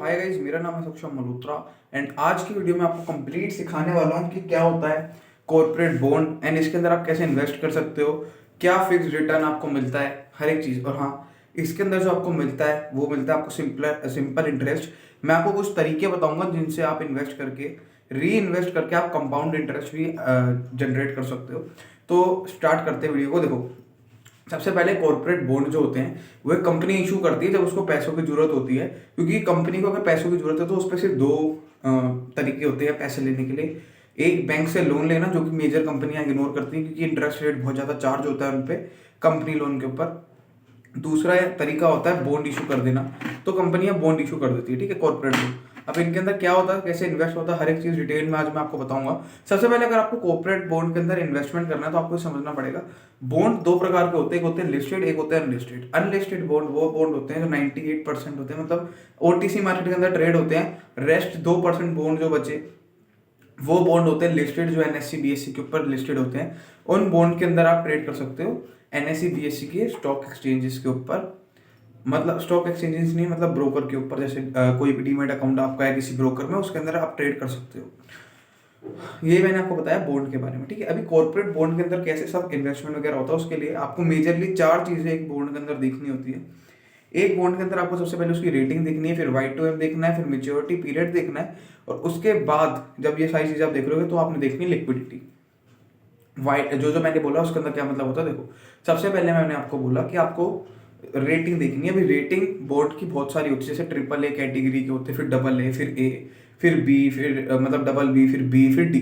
Hi guys, मेरा नाम है सक्षम मल्होत्रा एंड आज की वीडियो में आपको कंप्लीट सिखाने वाला हूँ कि क्या होता है कॉर्पोरेट बॉन्ड एंड इसके अंदर आप कैसे इन्वेस्ट कर सकते हो, क्या फिक्स रिटर्न आपको मिलता है, हर एक चीज़। और हाँ, इसके अंदर जो आपको मिलता है वो मिलता है आपको सिंपल इंटरेस्ट। मैं आपको कुछ तरीके बताऊंगा जिनसे आप इन्वेस्ट करके री इन्वेस्ट करके आप कंपाउंड इंटरेस्ट भी जनरेट कर सकते हो। तो स्टार्ट करते हैं वीडियो को। देखो, सबसे पहले कॉर्पोरेट बॉन्ड जो होते हैं वो एक कंपनी इशू करती है जब उसको पैसों की जरूरत होती है, क्योंकि कंपनी को अगर पैसों की जरूरत है तो उस पर सिर्फ दो तरीके होते हैं पैसे लेने के लिए। एक, बैंक से लोन लेना, जो कि मेजर कंपनियां इग्नोर करती हैं क्योंकि इंटरेस्ट रेट बहुत ज़्यादा चार्ज होता है उन पे कंपनी लोन के ऊपर। दूसरा तरीका होता है बॉन्ड इशू कर देना, तो कंपनियां बॉन्ड इशू कर देती है, ठीक है, कॉर्पोरेट बॉन्ड। अब इनके अंदर क्या होता है, कैसे इन्वेस्ट होता है, हर एक चीज़ डिटेल में आज मैं आपको बताऊंगा। सबसे पहले अगर आपको कॉर्पोरेट बॉन्ड के अंदर इन्वेस्टमेंट करना है तो आपको समझना पड़ेगा बॉन्ड दो प्रकार के होते हैं, एक होते हैं लिस्टेड, एक होते हैं अनलिस्टेड। अनलिस्टेड बॉन्ड वो बॉन्ड होते हैं जो 98% होते हैं, मतलब ओटीसी मार्केट के अंदर ट्रेड होते हैं। रेस्ट 2% बॉन्ड जो बचे वो बॉन्ड होते हैं लिस्टेड, जो एनएससी बीएससी के ऊपर लिस्टेड होते हैं। उन बॉन्ड के अंदर आप ट्रेड कर सकते हो एनएससी बीएससी के स्टॉक एक्सचेंजेस के ऊपर, मतलब स्टॉक एक्सचेंजेस नहीं, मतलब ब्रोकर के ऊपर। जैसे कोई भी डीमेट अकाउंट आपका है किसी ब्रोकर में, उसके अंदर आप ट्रेड कर सकते हो। ये मैंने आपको बताया बॉन्ड के बारे में, ठीक है। अभी कॉर्पोरेट बॉन्ड के अंदर कैसे सब इन्वेस्टमेंट वगैरह होता है, उसके लिए आपको मेजरली चार चीजें एक बॉन्ड के अंदर देखनी होती है। एक बॉन्ड के अंदर आपको सबसे पहले उसकी रेटिंग देखनी है, फिर वाई टू एम देखना है, फिर मेच्योरिटी पीरियड देखना है, और उसके बाद जब ये सारी चीजें आप देख लोगे तो आपने देखनी है लिक्विडिटी। वाइट जो जो मैंने बोला उसके अंदर क्या मतलब होता है, देखो, सबसे पहले मैंने आपको बोला कि आपको रेटिंग देखनी है। अभी रेटिंग बोर्ड की बहुत सारी होती है, जैसे ट्रिपल ए कैटेगरी के होते हैं, फिर डबल ए, फिर ए, फिर बी, फिर मतलब डबल बी, फिर बी, फिर डी।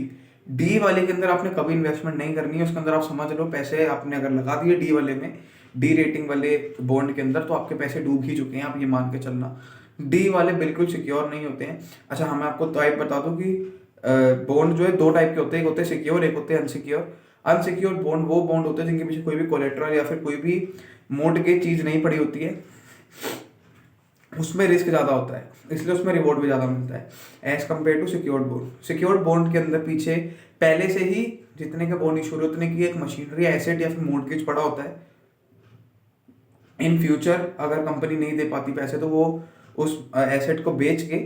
डी वाले के अंदर आपने कभी इन्वेस्टमेंट नहीं करनी है, उसके अंदर आप समझ लो पैसे आपने अगर लगा दिए डी वाले में, डी रेटिंग वाले बॉन्ड के अंदर, तो आपके पैसे डूब ही चुके हैं, आप ये मान के चलना। डी वाले बिल्कुल सिक्योर नहीं होते हैं। अच्छा हाँ, मैं आपको टाइप बता दूं कि बॉन्ड जो है दो टाइप के होते हैं, एक होते हैं सिक्योर, एक होते हैं अनसिक्योर। अनसिक्योर बॉन्ड वो बॉन्ड होते हैं जिनके पीछे कोई भी कोलेट्रल या फिर कोई भी मोड की चीज नहीं पड़ी होती है, उसमें रिस्क ज्यादा होता है, इसलिए उसमें रिवॉर्ड भी ज्यादा मिलता है as compare to secured bond. Secured bond के अंदर पीछे पहले से ही जितने के बॉन्ड इशू उतने की एक मशीनरी, एसेट या फिर मोर्टगेज पड़ा होता है। इन फ्यूचर अगर कंपनी नहीं दे पाती पैसे तो वो उस एसेट को बेच के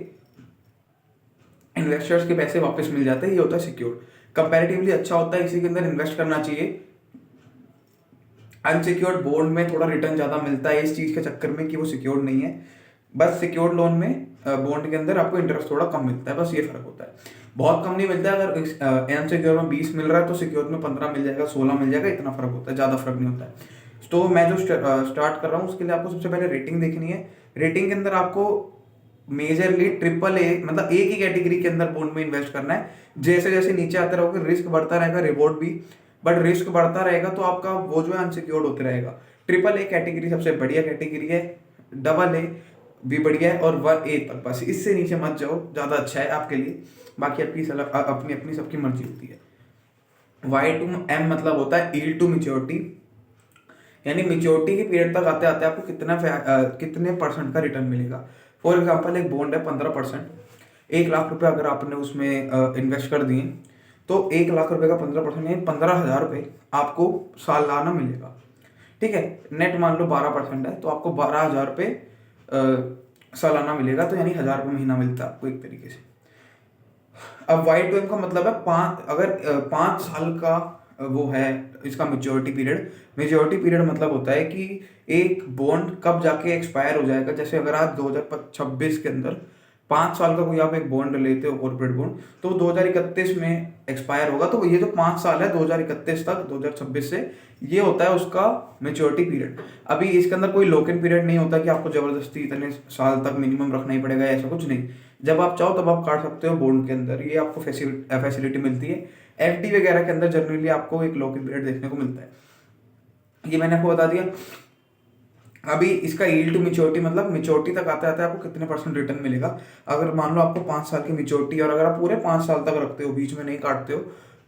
इन्वेस्टर्स के पैसे वापस मिल जाते हैं, ये होता है सिक्योर्ड। कंपैरेटिवली अच्छा होता है, इसी के अंदर इन्वेस्ट करना चाहिए। अनसिक्योर्ड बॉन्ड में थोड़ा रिटर्न ज्यादा मिलता है इस चीज के चक्कर में कि वो सिक्योर्ड नहीं है। बस सिक्योर्ड लोन में बॉन्ड के अंदर आपको इंटरेस्ट थोड़ा कम मिलता है, बस ये फर्क होता है। बहुत कम नहीं मिलता है, अगर अनसिक्योर में 20 मिल रहा है तो सिक्योर में 15 मिल जाएगा, 16 मिल जाएगा, इतना फर्क होता है, ज्यादा फर्क नहीं होता है। तो मैं जो स्टार्ट कर रहा हूँ उसके लिए आपको सबसे पहले रेटिंग देखनी है। रेटिंग के अंदर आपको मेजरली ट्रिपल ए, मतलब एक ही कैटेगरी के अंदर बॉन्ड में इन्वेस्ट करना है। जैसे जैसे नीचे आते रहोगे रिस्क बढ़ता रहेगा, रिवॉर्ड भी, बट रिस्क बढ़ता रहेगा तो आपका वो जो है अनसिक्योर्ड होते रहेगा। ट्रिपल ए कैटेगरी सबसे बढ़िया कैटेगरी है, डबल ए भी बढ़िया है, और वन ए तक, बस इससे नीचे मत जाओ, ज़्यादा अच्छा है आपके लिए। बाकी आपकी अपनी अपनी सबकी मर्जी होती है। वाई टू एम मतलब होता है ईल्ड टू मेच्योरिटी, यानी मेच्योरिटी की पीरियड तक आते आते आपको कितने परसेंट का रिटर्न मिलेगा। फॉर एग्जाम्पल, एक बॉन्ड है 15%, 1 लाख रुपए अगर आपने उसमें इन्वेस्ट कर दिए तो 1 लाख रुपए का 15% यानी 15,000 रुपये आपको सालाना मिलेगा, ठीक है। नेट मान लो 12% है तो आपको 12,000 रुपये सालाना मिलेगा, तो यानी 1,000 रुपये महीना मिलता है आपको एक तरीके से। अब वाई टू एम का मतलब है अगर 5 साल का वो है इसका मेच्योरिटी पीरियड। मेच्योरिटी पीरियड मतलब होता है कि एक बॉन्ड कब जाके एक्सपायर हो जाएगा। जैसे अगर आज 2026 के अंदर 5 साल का कोई आप एक बॉन्ड लेते हो कॉर्पोरेट बॉन्ड, तो 2031 में एक्सपायर होगा। तो ये जो 5 साल है 2031 तक 2026 से, ये होता है उसका मेच्योरिटी पीरियड। अभी इसके अंदर कोई लॉक इन पीरियड नहीं होता कि आपको जबरदस्ती इतने साल तक मिनिमम रखना ही पड़ेगा, ऐसा कुछ नहीं। जब आप चाहो तब आप काट सकते हो बॉन्ड के अंदर, ये आपको फैसिलिटी मिलती है। एफडी वगैरह के अंदर जनरली आपको एक लॉक इन पीरियड देखने को मिलता है। ये मैंने आपको बता दिया। अभी इसका यील्ड टू मेच्योरिटी मतलब मेच्योरिटी तक आते आते आपको कितने परसेंट रिटर्न मिलेगा। अगर मान लो आपको 5 साल की मेच्योरिटी और अगर आप पूरे 5 साल तक रखते हो, बीच में नहीं काटते हो,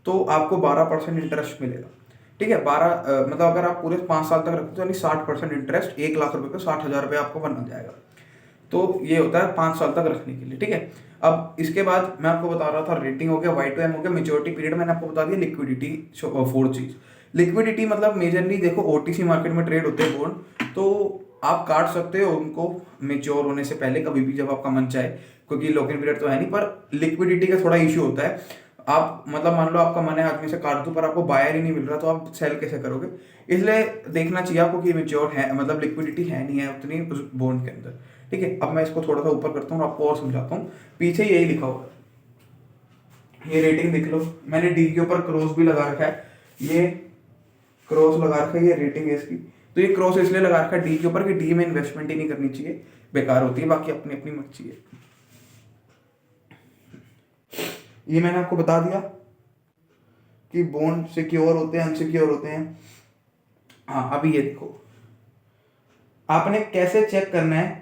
तो आपको 12% इंटरेस्ट मिलेगा, ठीक है। 12 मतलब अगर आप पूरे 5 साल तक रखते हो यानी 60% इंटरेस्ट, 1 लाख रुपए पे 60,000 रुपये आपको बन जाएगा। तो ये होता है 5 साल तक रखने के लिए, ठीक है। अब इसके बाद मैं आपको बता रहा था रेटिंग हो गया, वाई टू एम हो गया, मेच्योरिटी पीरियड मैंने आपको बता दिया, लिक्विडिटी फोर्थ चीज। लिक्विडिटी मतलब मेजरली देखो ओटीसी मार्केट में ट्रेड होते हैं बॉन्ड, तो आप काट सकते हो उनको मेच्योर होने से पहले कभी भी जब आपका मन चाहे, क्योंकि लॉक इन पीरियड तो है नहीं, पर लिक्विडिटी का थोड़ा इश्यू होता है। आप मतलब मान लो आपका मन है आज में से काट दूं, पर आपको बायर ही नहीं मिल रहा, तो आप सेल कैसे करोगे? इसलिए देखना चाहिए आपको कि मेच्योर है, मतलब लिक्विडिटी है नहीं है उतनी उस बॉन्ड के अंदर। ठीक है, अब मैं इसको थोड़ा सा ऊपर करता हूँ और आपको और समझाता हूँ। पीछे यही लिखा होगा, ये रेटिंग देख लो, मैंने डी के ऊपर क्रॉस भी लगा रखा है, ये क्रॉस लगा रखा है, ये रेटिंग है इसकी। तो ये क्रॉस इसलिए लगा रखा है डी के ऊपर कि डी में इन्वेस्टमेंट ही नहीं करनी चाहिए, बेकार होती है, बाकी अपनी अपनी मर्जी है। ये मैंने आपको बता दिया कि बॉन्ड सिक्योर होते हैं, अनसिक्योर होते हैं। हाँ, अभी ये देखो, आपने कैसे चेक करना है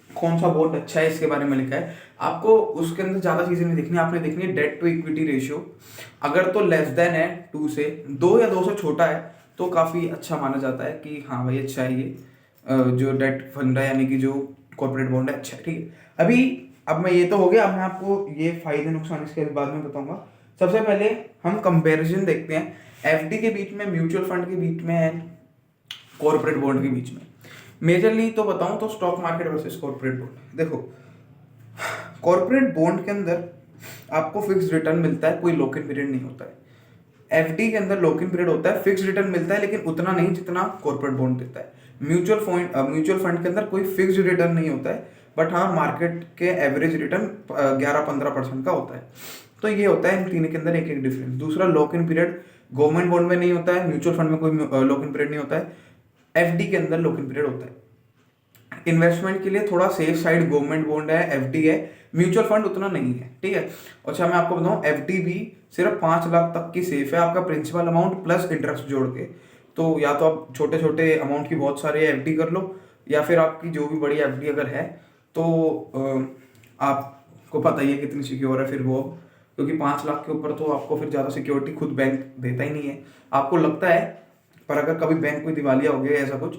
कौन सा बॉन्ड अच्छा है, इसके बारे में लिखा है। आपको उसके अंदर ज्यादा चीजें नहीं देखनी, आपने देखनी है डेट टू इक्विटी रेशियो। अगर तो लेस देन है 2 से, 2 या 2 से छोटा है तो काफी अच्छा माना जाता है कि हाँ भाई अच्छा है ये जो डेट फंड है, यानी कि जो कॉर्पोरेट बॉन्ड है, अच्छा है। ठीक है, अभी अब मैं ये तो हो गया, अब मैं आपको ये फायदे नुकसान इसके बाद में बताऊंगा। सबसे पहले हम कंपैरिजन देखते हैं एफडी के बीच में, म्यूचुअल फंड के बीच में एंड कॉर्पोरेट बॉन्ड के बीच में। मेजरली तो बताऊं तो stock market versus corporate bond. देखो, कॉर्पोरेट बॉन्ड के अंदर आपको फिक्स रिटर्न मिलता है, कोई लॉक इन पीरियड नहीं होता है। एफडी के अंदर लॉक इन पीरियड होता है, फिक्स रिटर्न मिलता है, लेकिन उतना नहीं जितना कॉर्पोरेट बॉन्ड देता है। म्यूचुअल फंड के अंदर कोई फिक्स रिटर्न नहीं होता है, बट हाँ मार्केट के एवरेज रिटर्न 11-15% का होता है। तो ये होता है इन तीनों के अंदर एक एक डिफरेंस। दूसरा, lock in period government bond में नहीं होता है, म्यूचुअल फंड में कोई लॉक इन पीरियड नहीं होता है, एफडी के अंदर लॉक इन पीरियड होता है। इन्वेस्टमेंट के लिए थोड़ा सेफ साइड गवर्नमेंट बॉन्ड है, एफडी है, म्यूचुअल फंड उतना नहीं है। ठीक है, अच्छा मैं आपको बताऊं, एफडी भी सिर्फ 5 लाख तक की सेफ है, आपका प्रिंसिपल अमाउंट प्लस इंटरेस्ट जोड़ के। तो या तो आप छोटे छोटे अमाउंट की बहुत सारी एफडी कर लो, या फिर आपकी जो भी बड़ी एफडी अगर है तो आपको पता ही है कितनी सिक्योर है फिर वो, क्योंकि 5 लाख के ऊपर तो आपको फिर ज़्यादा सिक्योरिटी खुद बैंक देता ही नहीं है, आपको लगता है, पर अगर कभी बैंक कोई दिवालिया हो गया ऐसा कुछ,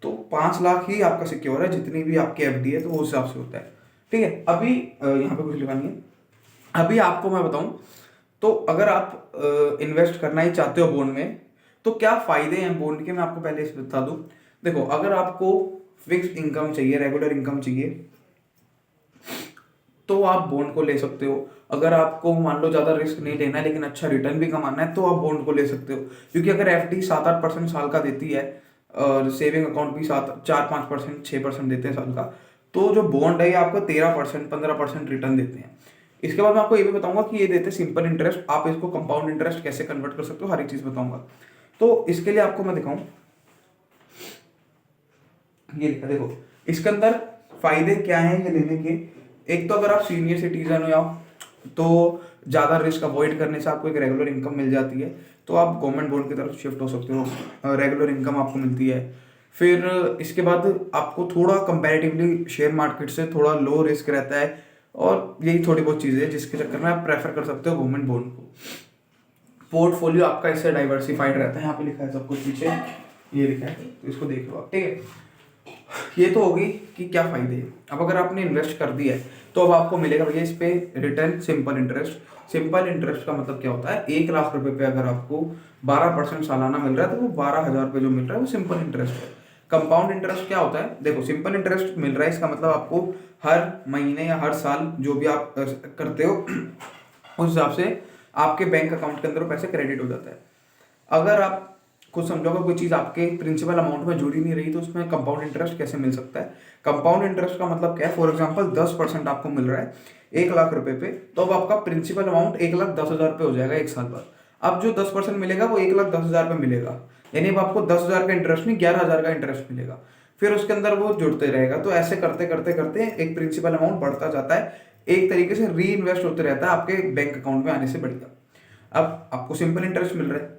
तो 5 लाख ही आपका सिक्योर है, जितनी भी आपकी एफडी है तो वो हिसाब से होता है। ठीक है, अभी यहाँ पे कुछ लिखा नहीं है। अभी आपको मैं बताऊं, तो अगर आप इन्वेस्ट करना ही चाहते हो बॉन्ड में, तो क्या फायदे हैं बॉन्ड के, मैं आपको पहले इसे बता दूं। देखो, अगर आपको फिक्स इनकम चाहिए, रेगुलर इनकम चाहिए, तो आप बॉन्ड को ले सकते हो। अगर आपको मान लो ज्यादा रिस्क नहीं लेना है लेकिन अच्छा रिटर्न भी कमाना है, तो आप बॉन्ड को ले सकते हो। क्योंकि अगर एफडी 7-8% साल का देती है और सेविंग अकाउंट भी 4-5%, 6% देते हैं साल का, तो जो बॉन्ड है ये आपको 13%, 15% रिटर्न देते हैं। इसके बाद मैं आपको ये भी बताऊंगा कि ये देते हैं सिंपल इंटरेस्ट, आप इसको कंपाउंड इंटरेस्ट कैसे कन्वर्ट कर सकते हो, हर एक चीज बताऊंगा। तो इसके लिए आपको मैं दिखाऊं, ये लिखा देखो, इसके अंदर फायदे क्या हैं ये लेने के। एक तो अगर आप सीनियर सिटीजन हो या तो ज़्यादा रिस्क अवॉइड करने से आपको एक रेगुलर इनकम मिल जाती है, तो आप गवर्नमेंट बॉन्ड की तरफ शिफ्ट हो सकते हो, रेगुलर इनकम आपको मिलती है। फिर इसके बाद आपको थोड़ा कंपैरेटिवली शेयर मार्केट से थोड़ा लो रिस्क रहता है, और यही थोड़ी बहुत चीज़ें हैं जिसके चक्कर में आप प्रेफर कर सकते हो गवर्नमेंट बॉन्ड को। पोर्टफोलियो आपका इससे डाइवर्सिफाइड रहता है, यहाँ पे लिखा है सब कुछ पीछे, ये लिखा है, तो इसको देख लो आप। ठीक है, ये तो होगी कि क्या फायदे हैं। अब अगर आपने इन्वेस्ट कर दिया है तो अब आपको मिलेगा भैया इस पे return simple interest. Simple interest का मतलब क्या होता है, 1 लाख रुपए पे अगर आपको 12% सालाना मिल रहा है, तो वो 12,000 रुपये जो मिल रहा है वो सिंपल इंटरेस्ट है। कंपाउंड इंटरेस्ट क्या होता है, देखो सिंपल इंटरेस्ट मिल रहा है, इसका मतलब आपको हर महीने या हर साल जो भी आप करते हो उस हिसाब से आपके बैंक अकाउंट के अंदर पैसे क्रेडिट हो जाता है। अगर आप खुद समझोगे कोई चीज़ आपके प्रिंसिपल अमाउंट में जुड़ी नहीं रही, तो उसमें कंपाउंड इंटरेस्ट कैसे मिल सकता है। कंपाउंड इंटरेस्ट का मतलब क्या है, फॉर एग्जांपल 10% आपको मिल रहा है 1 लाख रुपए पे, तो अब आपका प्रिंसिपल अमाउंट 1,10,000 रुपये हो जाएगा 1 साल बाद। अब जो 10% मिलेगा वो 1,10,000 रुपये मिलेगा, यानी अब आपको 10,000 का इंटरेस्ट नहीं 11,000 का इंटरेस्ट मिलेगा। फिर उसके अंदर वो जुड़ते रहेगा, तो ऐसे करते करते करते एक प्रिंसिपल अमाउंट बढ़ता जाता है, एक तरीके से री इन्वेस्ट होते रहता है आपके बैंक अकाउंट में आने से बढ़िया। अब आपको सिंपल इंटरेस्ट मिल रहा है,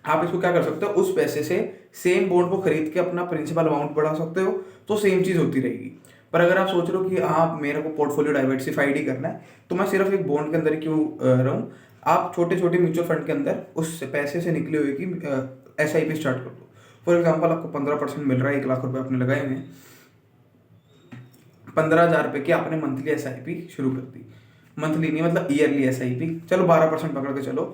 आप इसको क्या कर सकते हो, उस पैसे से सेम बॉन्ड को खरीद के अपना प्रिंसिपल अमाउंट बढ़ा सकते हो, तो सेम चीज होती रहेगी। पर अगर आप सोच रहे हो कि हाँ मेरे को पोर्टफोलियो डाइवर्सिफाइड ही करना है, तो मैं सिर्फ एक बॉन्ड के अंदर ही क्यों रहूं, आप छोटे छोटे म्यूचुअल फंड के अंदर उस पैसे से निकले हुए की SIP स्टार्ट कर दो। फॉर एग्जाम्पल आपको 15% मिल रहा है, 1 लाख रुपए आपने लगाए हुए हैं, 15,000 रुपए की आपने मंथली SIP शुरू कर दी, मंथली नहीं मतलब ईयरली SIP, चलो 12% पकड़ के चलो,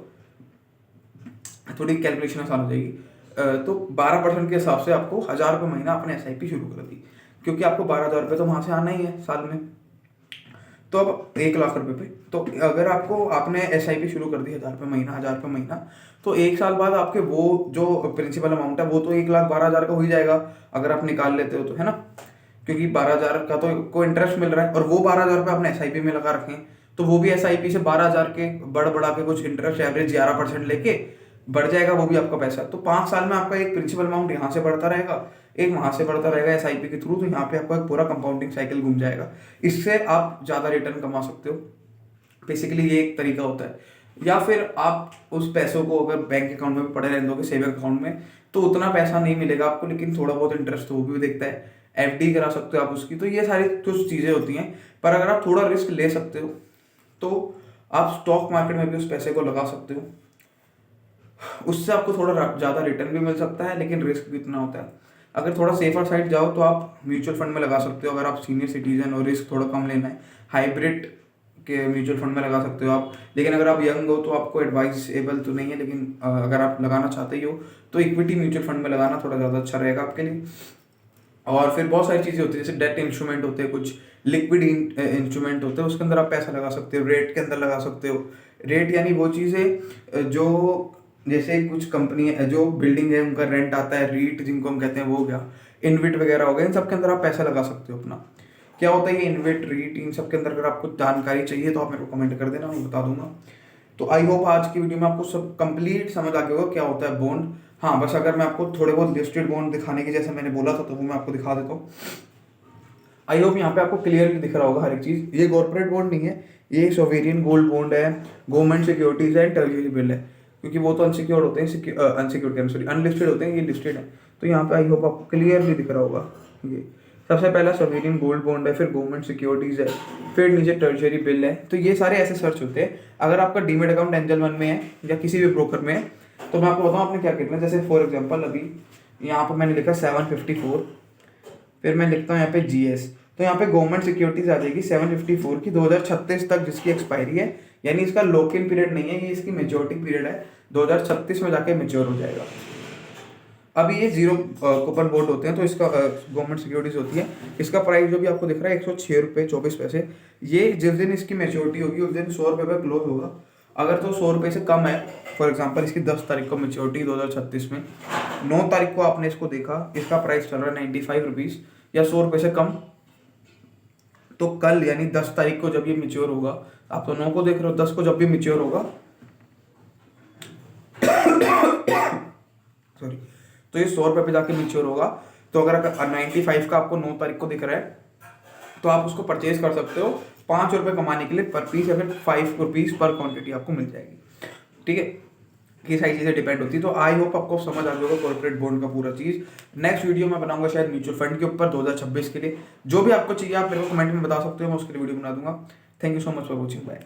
थोड़ी कैलकुलेशन आसान हो जाएगी। तो 12% के हिसाब से आपको 1,000 रुपये महीना अपने SIP शुरू कर दी, क्योंकि आपको 12,000 रुपये तो वहाँ से आना ही है साल में। तो अब 1,00,000 रुपये पे, तो अगर आपको आपने SIP शुरू कर दी 1,000 रुपये महीना, 1,000 रुपये महीना, तो 1 साल बाद आपके वो जो प्रिंसिपल अमाउंट है वो तो 1,12,000 का हो ही जाएगा अगर आप निकाल लेते हो तो, है ना। क्योंकि 12,000 का तो को इंटरेस्ट मिल रहा है, और वो 12,000 रुपये आपने SIP में लगा रखे हैं, तो वो भी SIP से 12,000 के बढ़ा के कुछ इंटरेस्ट एवरेज 11% लेके बढ़ जाएगा वो भी आपका पैसा। तो 5 साल में आपका एक प्रिंसिपल अमाउंट यहाँ से बढ़ता रहेगा, एक वहाँ से बढ़ता रहेगा SIP के थ्रू, तो यहाँ पे आपका एक पूरा कंपाउंडिंग साइकिल घूम जाएगा। इससे आप ज़्यादा रिटर्न कमा सकते हो। बेसिकली ये एक तरीका होता है। या फिर आप उस पैसों को अगर बैंक अकाउंट में भी पड़े रहने दोगे, सेविंग अकाउंट में, तो उतना पैसा नहीं मिलेगा आपको, लेकिन थोड़ा बहुत इंटरेस्ट तो वो भी देखता है। FD करा सकते हो आप उसकी। तो ये सारी कुछ चीज़ें होती हैं, पर अगर आप थोड़ा रिस्क ले सकते हो तो आप स्टॉक मार्केट में भी उस पैसे को लगा सकते हो। उससे आपको थोड़ा ज़्यादा रिटर्न भी मिल सकता है, लेकिन रिस्क भी इतना होता है। अगर थोड़ा सेफर साइड जाओ तो आप म्यूचुअल फंड में लगा सकते हो, अगर आप सीनियर सिटीजन और रिस्क थोड़ा कम लेना है। हाइब्रिड के म्यूचुअल फंड में लगा सकते हो आप। लेकिन अगर आप यंग हो तो आपको एडवाइजेबल तो नहीं है, लेकिन अगर आप लगाना चाहते ही हो तो इक्विटी म्यूचुअल फंड में लगाना थोड़ा ज़्यादा अच्छा रहेगा आपके लिए। और फिर बहुत सारी चीज़ें होती है, जैसे डेट इंस्ट्रूमेंट होते हैं, कुछ लिक्विड इंस्ट्रूमेंट होते हैं, उसके अंदर आप पैसा लगा सकते हो, रेट के अंदर लगा सकते हो। रेट यानी वो चीज़ें जो, जैसे कुछ कंपनी है जो बिल्डिंग है उनका रेंट आता है, रीट जिनको हम कहते हैं वो हो गया, इनविट वगैरह हो गया, इन सब के अंदर आप पैसा लगा सकते हो अपना। क्या होता है ये इन्वेट, रीट, इन सब के अंदर अगर आपको जानकारी चाहिए तो आप मेरे को कमेंट कर देना, मैं बता दूंगा। तो आई होप आज की वीडियो में आपको सब कंप्लीट समझ आ गया होगा क्या होता है बॉन्ड। हाँ, बस अगर मैं आपको थोड़े बहुत लिस्टेड बॉन्ड दिखाने की जैसे मैंने बोला था तो वो मैं आपको दिखा देता हूँ। आई होप यहाँ पे आपको क्लियरली दिख रहा होगा हर एक चीज़। ये कॉर्पोरेट बॉन्ड नहीं है, ये सोवेरियन गोल्ड बॉन्ड है, गवर्नमेंट सिक्योरिटीज है, ट्रेजरी बिल है, क्योंकि वो तो अनसिक्योर्ड होते हैं, अनसिक्योर्ड सॉरी अनलिस्टेड होते हैं, ये लिस्टेड है। तो यहाँ पे आई होप आपको क्लियरली दिख रहा होगा। ये सबसे पहला सोवेरियन गोल्ड बॉन्ड है, फिर गवर्नमेंट सिक्योरिटीज है, फिर नीचे ट्रेजरी बिल है। तो ये सारे ऐसे सर्च होते हैं। अगर आपका डीमेट अकाउंट एंजल वन में है या किसी भी ब्रोकर में है, तो मैं आपको बताऊँ आपने क्या करना है। जैसे फॉर एग्जाम्पल अभी यहाँ पर मैंने लिखा 754, फिर मैं लिखता हूँ यहाँ पे GS, तो यहाँ पे गवर्नमेंट सिक्योरिटीज आ जाएगी 754 की, 2036 तक जिसकी एक्सपायरी है, यानी इसका लॉक इन पीरियड नहीं है, ये इसकी मेच्योरिटी पीरियड है, 2036 में जाके मेच्योर हो जाएगा। अभी ये जीरो कूपन बॉन्ड होते हैं, तो इसका गवर्नमेंट सिक्योरिटीज होती है। इसका प्राइस जो भी आपको दिख रहा है 106 रुपये 24 पैसे। ये जिस दिन इसकी मेच्योरिटी होगी उस दिन 100 रुपये पर क्लोज होगा। अगर तो 100 रुपये से कम है, फॉर एग्जांपल इसकी 10 तारीख को मेच्योरिटी 2036 में, 9 तारीख को आपने इसको देखा, इसका प्राइस चल रहा है 95 रुपीज़ या 100 रुपये से कम, तो कल यानी 10 तारीख को जब ये मेच्योर होगा, आप तो 9 को देख रहे हो, 10 को जब भी मेच्योर होगा सॉरी, तो ये 100 रुपये पे जाके मेच्योर होगा। तो अगर 95 का आपको 9 तारीख को दिख रहा है तो आप उसको परचेज कर सकते हो 5 रुपये कमाने के लिए पर पीस, या फिर 5 रुपीज़ पर क्वांटिटी आपको मिल जाएगी। ठीक है, ये सारी चीज़ें डिपेंड होती है। तो आई होप आपको समझ आ जाएगा कॉर्पोरेट बॉन्ड का पूरा चीज़। नेक्स्ट वीडियो मैं बनाऊंगा शायद म्यूचुअल फंड के ऊपर 2026 के लिए। जो भी आपको चाहिए आप मेरे को कमेंट में बता सकते हो, मैं उसके लिए वीडियो बना दूंगा। Thank you so much for watching, bye.